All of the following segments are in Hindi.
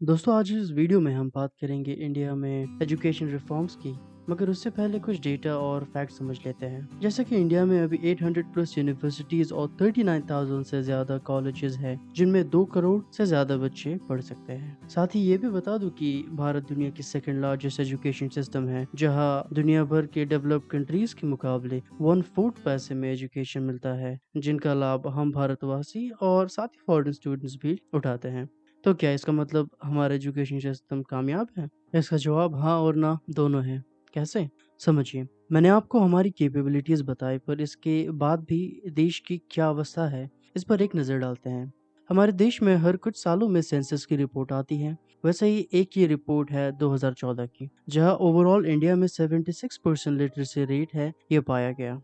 दोस्तों आज इस वीडियो में हम बात करेंगे इंडिया में एजुकेशन रिफॉर्म्स की। मगर उससे पहले कुछ डेटा और फैक्ट समझ लेते हैं। जैसे कि इंडिया में अभी 800 प्लस यूनिवर्सिटीज और 39,000 से ज्यादा कॉलेजेस हैं जिनमें 2 करोड़ से ज्यादा बच्चे पढ़ सकते हैं। साथ ही ये भी बता दूं कि भारत दुनिया की सेकंड लार्जेस्ट एजुकेशन सिस्टम है, जहां दुनिया भर के डेवलप्ड कंट्रीज के मुकाबले 1/4 पैसे में एजुकेशन मिलता है, जिनका लाभ हम भारतवासी और साथ ही फॉरेन स्टूडेंट्स भी उठाते हैं। तो क्या इसका मतलब हमारा एजुकेशन सिस्टम कामयाब है? इसका जवाब हाँ और ना दोनों है। कैसे? समझिए। मैंने आपको हमारी कैपेबिलिटीज बताई, पर इसके बाद भी देश की क्या अवस्था है, इस पर एक नज़र डालते हैं। हमारे देश में हर कुछ सालों में सेंसस की रिपोर्ट आती है। वैसे ही एक ये रिपोर्ट है 2014 की, जहां ओवरऑल इंडिया में 76% लिटरेसी रेट है, ये पाया गया।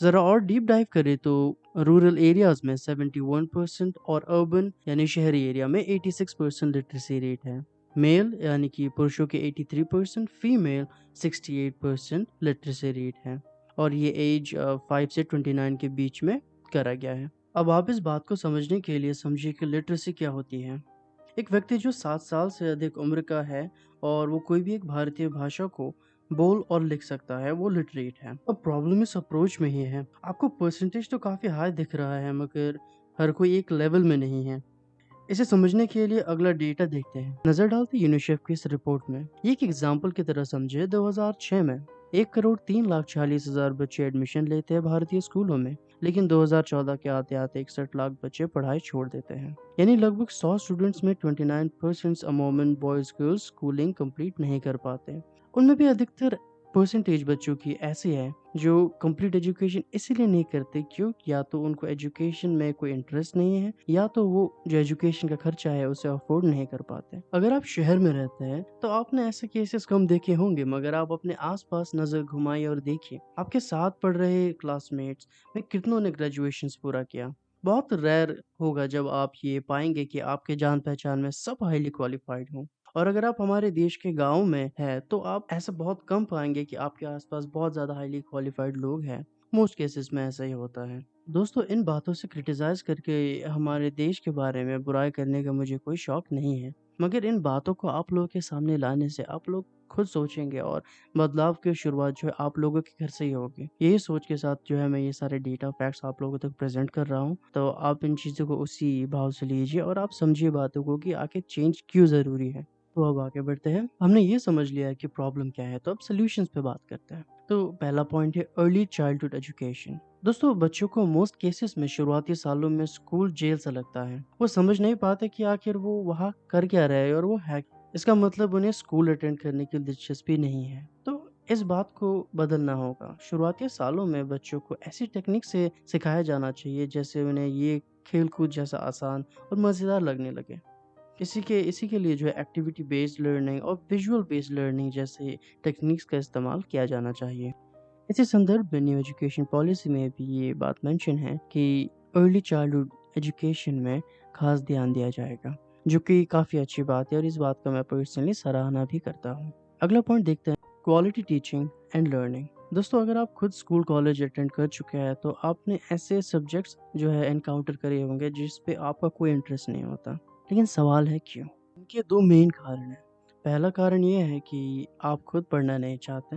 ज़रा और डीप डाइव करें तो रूरल एरियाज में 71% और अर्बन यानी शहरी एरिया में 86% लिटरेसी रेट है। मेल यानी कि पुरुषों के 83%, फीमेल 68% लिटरेसी रेट है। और ये एज 5 से 29 के बीच में करा गया है। अब आप इस बात को समझने के लिए समझिए कि लिटरेसी क्या होती है। एक व्यक्ति जो 7 साल से अधिक उम्र का है और वो कोई भी एक भारतीय भाषा को बोल और लिख सकता है, वो लिटरेट है। अब प्रॉब्लम इस अप्रोच में ही है। आपको परसेंटेज तो काफी हाई दिख रहा है, मगर हर कोई एक लेवल में नहीं है। इसे समझने के लिए अगला डेटा देखते हैं। नजर डालते यूनिसेफ की इस रिपोर्ट में। ये एक एग्जाम्पल की तरह समझे, 2006 में 1,03,40,000 बच्चे एडमिशन लेते हैं भारतीय स्कूलों में, लेकिन 2014 के आते आते 61 लाख बच्चे पढ़ाई छोड़ देते हैं। यानी लगभग 100 स्टूडेंट्स में 29% अमूमन बॉयज गर्ल्स स्कूलिंग कंप्लीट नहीं कर पाते। उनमें भी अधिकतर परसेंटेज बच्चों की ऐसी है जो कंप्लीट एजुकेशन इसीलिए नहीं करते क्यों, या तो उनको एजुकेशन में कोई इंटरेस्ट नहीं है, या तो वो जो एजुकेशन का खर्चा है उसे अफोर्ड नहीं कर पाते। अगर आप शहर में रहते हैं तो आपने ऐसे केसेस कम देखे होंगे, मगर आप अपने आसपास नजर घुमाइए और देखिए आपके साथ पढ़ रहे क्लासमेट्स में कितनों ने ग्रेजुएशन पूरा किया। बहुत रेयर होगा जब आप ये पाएंगे कि आपके जान पहचान में सब हाईली क्वालिफाइड हों। और अगर आप हमारे देश के गाँव में हैं, तो आप ऐसा बहुत कम पाएँगे कि आपके आस-पास बहुत ज़्यादा हाइली क्वालिफ़ाइड लोग हैं। मोस्ट केसेस में ऐसा ही होता है। दोस्तों, इन बातों से क्रिटिसाइज़ करके हमारे देश के बारे में बुराई करने का मुझे कोई शौक नहीं है। मगर इन बातों को आप लोगों के सामने लाने से आप लोग खुद सोचेंगे, और बदलाव की शुरुआत जो है आप लोगों के घर से ही होगी। यही सोच के साथ जो है मैं ये सारे डेटा फैक्ट्स आप लोगों तक प्रेज़ेंट कर रहा हूँ। तो आप इन चीज़ों को उसी भाव से लीजिए और आप समझिए बातों को कि आखिर चेंज क्यों ज़रूरी है। तो अब आगे बढ़ते हैं। हमने ये समझ लिया है कि प्रॉब्लम क्या है, तो अब सॉल्यूशंस पे बात करते हैं। तो पहला पॉइंट है अर्ली चाइल्डहुड एजुकेशन। दोस्तों, बच्चों को मोस्ट केसेस में शुरुआती सालों में स्कूल जेल सा लगता है। वो समझ नहीं पाते कि आखिर वो वहाँ कर क्या रहे हैं और वो है। इसका मतलब उन्हें स्कूल अटेंड करने की दिलचस्पी नहीं है। तो इस बात को बदलना होगा। शुरुआती सालों में बच्चों को ऐसी टेक्निक से सिखाया जाना चाहिए जैसे उन्हें ये खेल कूद जैसा आसान और मज़ेदार लगने लगे। इसी के लिए जो है एक्टिविटी बेस्ड लर्निंग और विजुअल बेस्ड लर्निंग जैसे टेक्निक्स का इस्तेमाल किया जाना चाहिए। इसी संदर्भ में न्यू एजुकेशन पॉलिसी में भी ये बात मेंशन है कि अर्ली चाइल्डहुड एजुकेशन में खास ध्यान दिया जाएगा, जो कि काफ़ी अच्छी बात है और इस बात का मैं पर्सनली सराहना भी करता हूँ। अगला पॉइंट देखते हैं, क्वालिटी टीचिंग एंड लर्निंग। दोस्तों, अगर आप खुद स्कूल कॉलेज अटेंड कर चुके हैं तो आपने ऐसे सब्जेक्ट्स जो है एनकाउंटर करे होंगे जिस पे आपका कोई इंटरेस्ट नहीं होता। लेकिन सवाल है क्यों? इनके दो मेन कारण हैं। पहला कारण ये है कि आप खुद पढ़ना नहीं चाहते।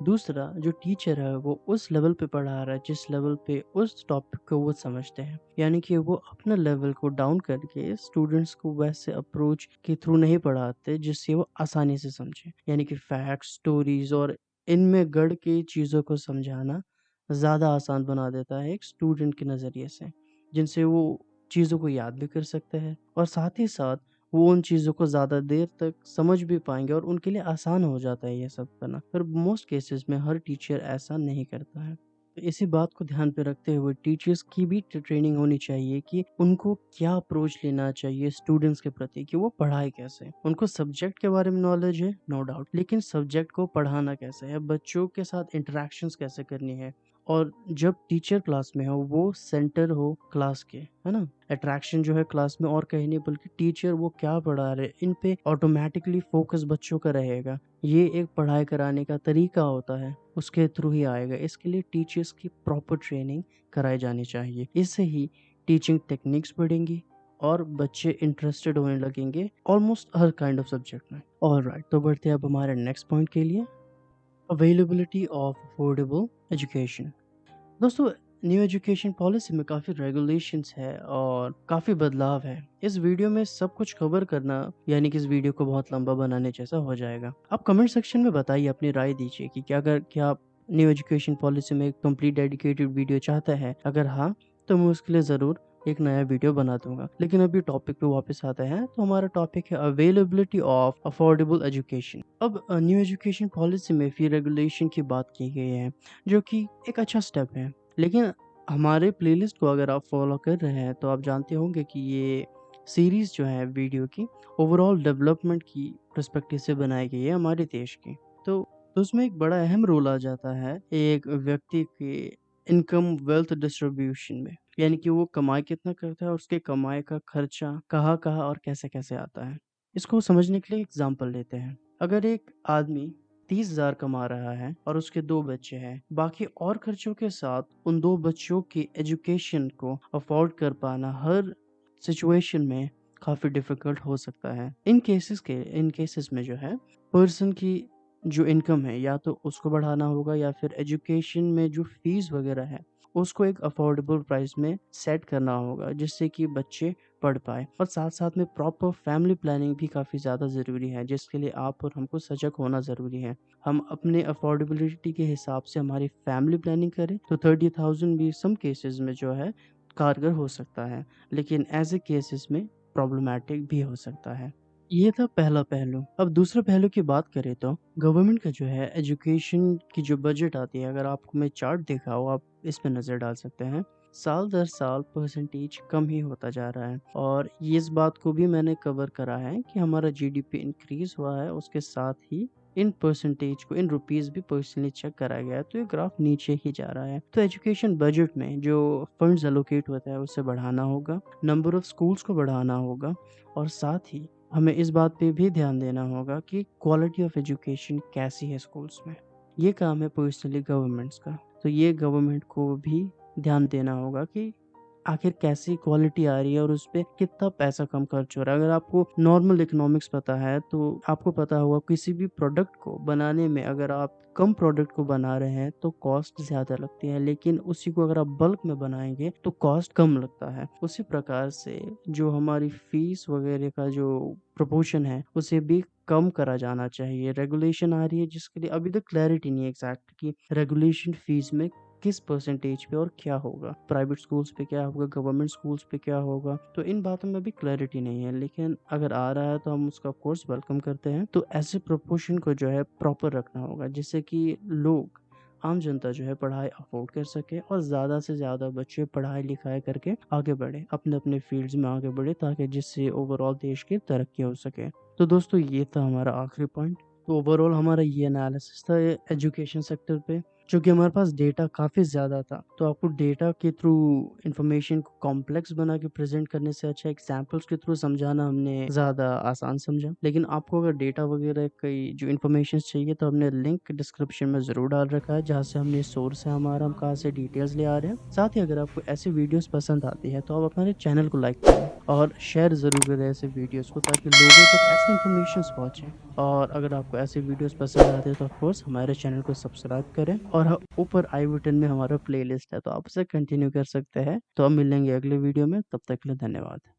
दूसरा, जो टीचर है वो उस लेवल पे पढ़ा रहा है जिस लेवल पे उस टॉपिक को वो समझते हैं। यानी कि वो अपना लेवल को डाउन करके स्टूडेंट्स को वैसे अप्रोच के थ्रू नहीं पढ़ाते जिससे वो आसानी से समझे। यानी कि फैक्ट्स, स्टोरीज और इनमें गढ़ के चीज़ों को समझाना ज़्यादा आसान बना देता है एक स्टूडेंट के नज़रिए से, जिनसे वो चीज़ों को याद भी कर सकते हैं और साथ ही साथ वो उन चीज़ों को ज़्यादा देर तक समझ भी पाएँगे और उनके लिए आसान हो जाता है ये सब करना। पर मोस्ट केसेस में हर टीचर ऐसा नहीं करता है। तो इसी बात को ध्यान पे रखते हुए टीचर्स की भी ट्रेनिंग होनी चाहिए कि उनको क्या अप्रोच लेना चाहिए स्टूडेंट्स के प्रति, कि वो पढ़ाए कैसे। उनको सब्जेक्ट के बारे में नॉलेज है, नो डाउट, लेकिन सब्जेक्ट को पढ़ाना कैसे है, बच्चों के साथ इंटरेक्शंस कैसे करनी है, और जब टीचर क्लास में हो वो सेंटर हो क्लास के, है ना? अट्रैक्शन जो है क्लास में और कहीं नहीं बल्कि टीचर वो क्या पढ़ा रहे इन पे ऑटोमेटिकली फोकस बच्चों का रहेगा। ये एक पढ़ाई कराने का तरीका होता है, उसके थ्रू ही आएगा। इसके लिए टीचर्स की प्रॉपर ट्रेनिंग कराई जानी चाहिए। इससे ही टीचिंग टेक्निक्स बढ़ेंगी और बच्चे इंटरेस्टेड होने लगेंगे almost her kind of subject में। ऑलराइट, तो बढ़ते हैं अब हमारे नेक्स्ट पॉइंट के लिए, अवेलेबिलिटी ऑफ अफोर्डेबल एजुकेशन। दोस्तों, न्यू एजुकेशन पॉलिसी में काफ़ी रेगुलेशंस है और काफ़ी बदलाव है। इस वीडियो में सब कुछ कवर करना यानी कि इस वीडियो को बहुत लंबा बनाने जैसा हो जाएगा। आप कमेंट सेक्शन में बताइए, अपनी राय दीजिए कि क्या आप न्यू एजुकेशन पॉलिसी में एक कंप्लीट डेडिकेटेड वीडियो चाहते हैं। अगर हाँ, तो मैं उसके लिए ज़रूर एक नया वीडियो बना दूंगा। लेकिन अभी टॉपिक पे वापस आते हैं, तो हमारा टॉपिक है अवेलेबिलिटी ऑफ अफोर्डेबल एजुकेशन। अब न्यू एजुकेशन पॉलिसी में फी रेगुलेशन की बात की गई है, जो कि एक अच्छा स्टेप है। लेकिन हमारे प्लेलिस्ट को अगर आप फॉलो कर रहे हैं तो आप जानते होंगे कि ये सीरीज़ जो है वीडियो की ओवरऑल डेवलपमेंट की पर्सपेक्टिव से बनाई गई है हमारे देश की। तो उसमें एक बड़ा अहम रोल आ जाता है एक व्यक्ति के इनकम वेल्थ डिस्ट्रीब्यूशन में, यानी कि वो कमाई कितना करता है और उसके कमाई का खर्चा कहाँ-कहाँ और कैसे-कैसे आता है। इसको समझने के लिए एग्जांपल लेते हैं। अगर एक आदमी 30,000 कमा रहा है और उसके 2 बच्चे हैं, बाकी और खर्चों के साथ उन 2 बच्चों की एजुकेशन को अफोर्ड कर पाना हर सिचुएशन में काफ़ी डिफ़िकल्ट हो सकता है। इन केसेस में जो है पर्सन की जो इनकम है या तो उसको बढ़ाना होगा या फिर एजुकेशन में जो फीस वगैरह है उसको एक अफोर्डेबल प्राइस में सेट करना होगा, जिससे कि बच्चे पढ़ पाए। और साथ साथ में प्रॉपर फैमिली प्लानिंग भी काफ़ी ज़्यादा ज़रूरी है, जिसके लिए आप और हमको सजग होना ज़रूरी है। हम अपने अफोर्डेबिलिटी के हिसाब से हमारी फैमिली प्लानिंग करें तो 30,000 भी सम केसेस में जो है कारगर हो सकता है, लेकिन ऐसे केसेस में प्रॉब्लमैटिक भी हो सकता है। ये था पहला पहलू। अब दूसरे पहलू की बात करें तो गवर्नमेंट का जो है एजुकेशन की जो बजट आती है, अगर आपको मैं चार्ट दिखाऊँ आप इस पे नज़र डाल सकते हैं। साल दर साल परसेंटेज कम ही होता जा रहा है और ये इस बात को भी मैंने कवर करा है कि हमारा जीडीपी इंक्रीज़ हुआ है, उसके साथ ही इन परसेंटेज को इन रुपीस भी पर्सनली चेक करा गया है, तो ये ग्राफ नीचे ही जा रहा है। तो एजुकेशन बजट में जो फंड्स एलोकेट होता है उसे बढ़ाना होगा, नंबर ऑफ स्कूल्स को बढ़ाना होगा और साथ ही हमें इस बात पे भी ध्यान देना होगा कि क्वालिटी ऑफ एजुकेशन कैसी है स्कूल्स में। ये काम है पर्सनली गवर्नमेंट्स का, तो ये गवर्नमेंट को भी ध्यान देना होगा कि आखिर कैसी क्वालिटी आ रही है और उस पे कितना पैसा कम खर्च हो रहा है। अगर आपको नॉर्मल इकोनॉमिक्स पता है तो आपको पता होगा किसी भी प्रोडक्ट को बनाने में अगर आप कम प्रोडक्ट को बना रहे हैं तो कॉस्ट ज़्यादा लगती है, लेकिन उसी को अगर आप बल्क में बनाएंगे तो कॉस्ट कम लगता है। उसी प्रकार से जो हमारी फीस वगैरह का जो प्रोपोर्शन है उसे भी कम करा जाना चाहिए। रेगुलेशन आ रही है जिसके लिए अभी तक क्लैरिटी नहीं है एग्जैक्ट कि रेगुलेशन फीस में किस परसेंटेज पे और क्या होगा, प्राइवेट स्कूल्स पे क्या होगा, गवर्नमेंट स्कूल्स पे क्या होगा। तो इन बातों में भी क्लैरिटी नहीं है, लेकिन अगर आ रहा है तो हम उसका ऑफ कोर्स वेलकम करते हैं। तो ऐसे प्रोपोर्शन को जो है प्रॉपर रखना होगा, जिससे कि लोग, आम जनता जो है पढ़ाई अफोर्ड कर सके और ज़्यादा से ज़्यादा बच्चे पढ़ाई लिखाई करके आगे बढ़े, अपने अपने फील्ड्स में आगे बढ़े, ताकि जिससे ओवरऑल देश की तरक्की हो सके। तो दोस्तों, ये था हमारा आखिरी पॉइंट। तो ओवरऑल हमारा ये एनालिसिस था एजुकेशन सेक्टर पे, चूँकि हमारे पास डेटा काफ़ी ज़्यादा था, तो आपको डेटा के थ्रू इन्फॉर्मेशन को कॉम्प्लेक्स बना के प्रेज़ेंट करने से अच्छा एग्ज़ाम्पल्स के थ्रू समझाना हमने ज़्यादा आसान समझा। लेकिन आपको अगर डेटा वगैरह की जो इन्फॉर्मेशंस चाहिए तो हमने लिंक डिस्क्रिप्शन में ज़रूर डाल रखा है, जहाँ से हमने सोर्स है हमारा, हम कहाँ से डिटेल्स ले आ रहे हैं। साथ ही अगर आपको ऐसी वीडियोज़ पसंद आती है तो आप हमारे चैनल को लाइक करें और शेयर ज़रूर करें ऐसे वीडियोज़ को, ताकि लोगों तक ऐसी इन्फॉर्मेशंस पहुँचे। और अगर आपको ऐसे वीडियोस पसंद आते हैं तो ऑफ कोर्स हमारे चैनल को सब्सक्राइब करें और ऊपर आई बटन में हमारा प्लेलिस्ट है, तो आप उसे कंटिन्यू कर सकते हैं। तो अब मिलेंगे अगले वीडियो में, तब तक के लिए धन्यवाद।